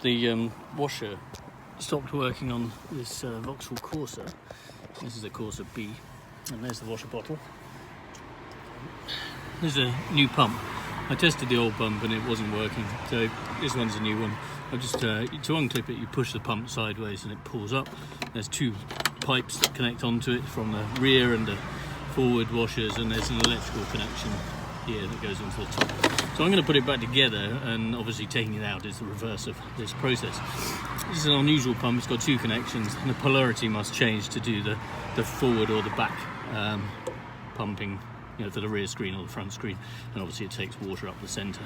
the washer stopped working on this Vauxhall Corsa. This is a Corsa B, and there's the washer bottle. There's a new pump. I tested the old pump and it wasn't working, so this one's a new one. I just to unclip it, you push the pump sideways and it pulls up. There's two pipes that connect onto it from the rear and the forward washers, and there's an electrical connection here that goes onto the top. So I'm going to put it back together, and obviously taking it out is the reverse of this process. This is an unusual pump. It's got two connections, and the polarity must change to do the forward or the back pumping, for the rear screen or the front screen, and obviously it takes water up the centre.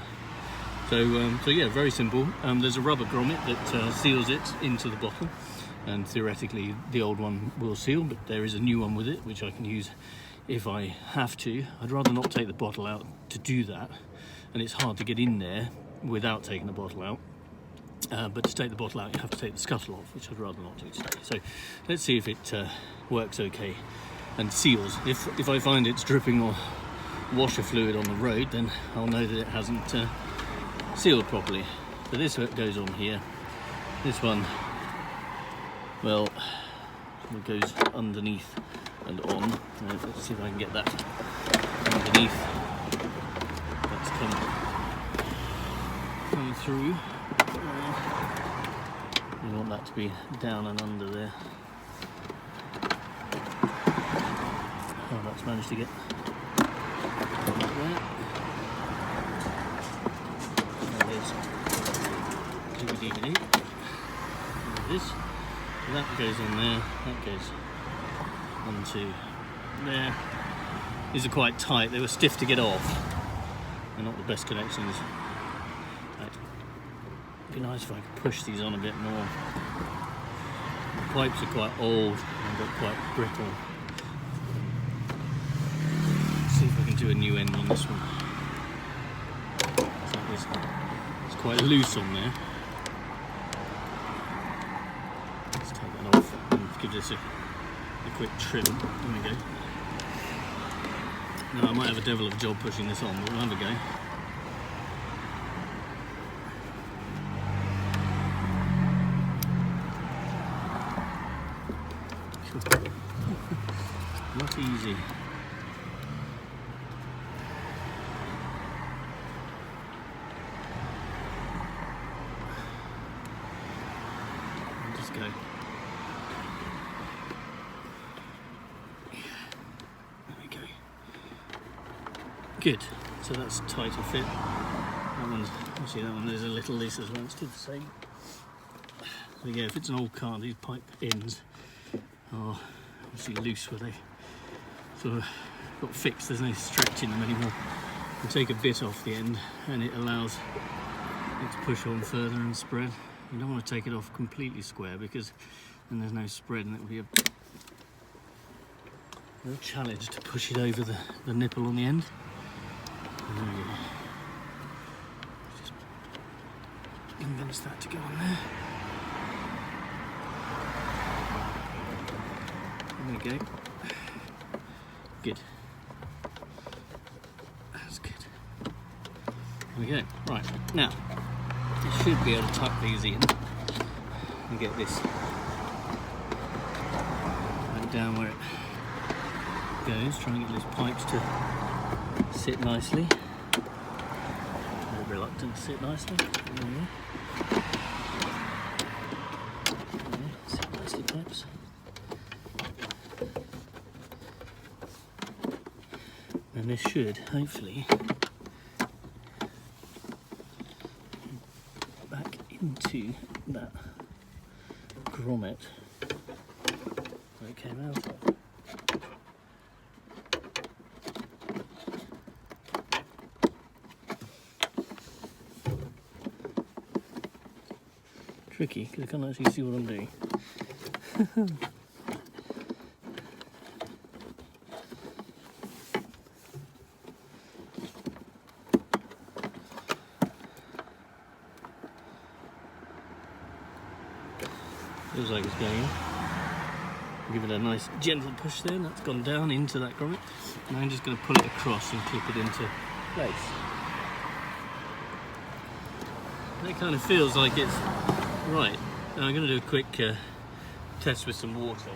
So yeah, very simple. There's a rubber grommet that seals it into the bottle, and theoretically the old one will seal, but there is a new one with it which I can use if I have to. I'd rather not take the bottle out to do that, and it's hard to get in there without taking the bottle out. But to take the bottle out, you have to take the scuttle off, which I'd rather not do today. So let's see if it works okay and seals. If I find it's dripping or washer fluid on the road, then I'll know that it hasn't sealed properly. So this goes on here. This one, well, it goes underneath and on. Let's see if I can get that underneath. That's coming through. You want that to be down and under there. Oh, that's managed to get like that. There's this. So that goes on there. That goes onto there. These are quite tight. They were stiff to get off. They're not the best connections. It'd be nice if I could push these on a bit more. The pipes are quite old and got quite brittle. Let's see if I can do a new end on this one. It's quite loose on there. Let's take that off and give this a quick trim. There we go. Now I might have a devil of a job pushing this on, but we'll have a go. Not easy. I'll just go. There we go. Good. So that's tighter fit. That one's, actually that one there's a little loose as well. It's still the same. There we go. If it's an old car, these pipe ends are obviously loose where they sort of got fixed. There's no stretch in them anymore. You take a bit off the end and it allows it to push on further and spread. You don't want to take it off completely square because then there's no spread, and it will be a real challenge to push it over the nipple on the end. There we go. Just convince that to go on there. There we go. Good. That's good. There we go. Right, now I should be able to tuck these in and get this right down where it goes. Try and get those pipes to sit nicely. A bit reluctant to sit nicely. There we go. Sit nicely, pipes. And this should hopefully back into that grommet where it came out of. Tricky because I can't actually see what I'm doing. Feels like it's going in. Give it a nice gentle push there, and that's gone down into that grommet. Now I'm just going to pull it across and clip it into place. That kind of feels like it's Right, now I'm going to do a quick test with some water.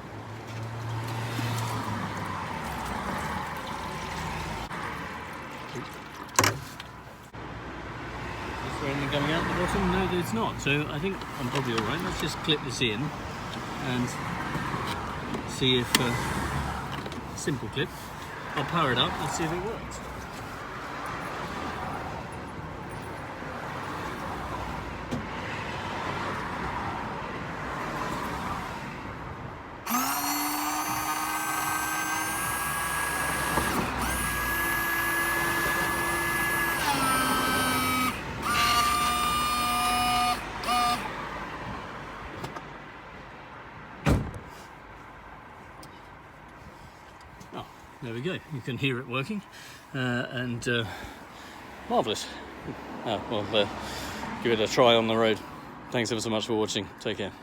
Is there anything coming out the bottom? No, there's not. So I think I'm probably all right. Let's just clip this in and see if simple clip. I'll power it up and see if it works. Oh, there we go. You can hear it working, and marvellous. We'll give it a try on the road. Thanks ever so much for watching. Take care.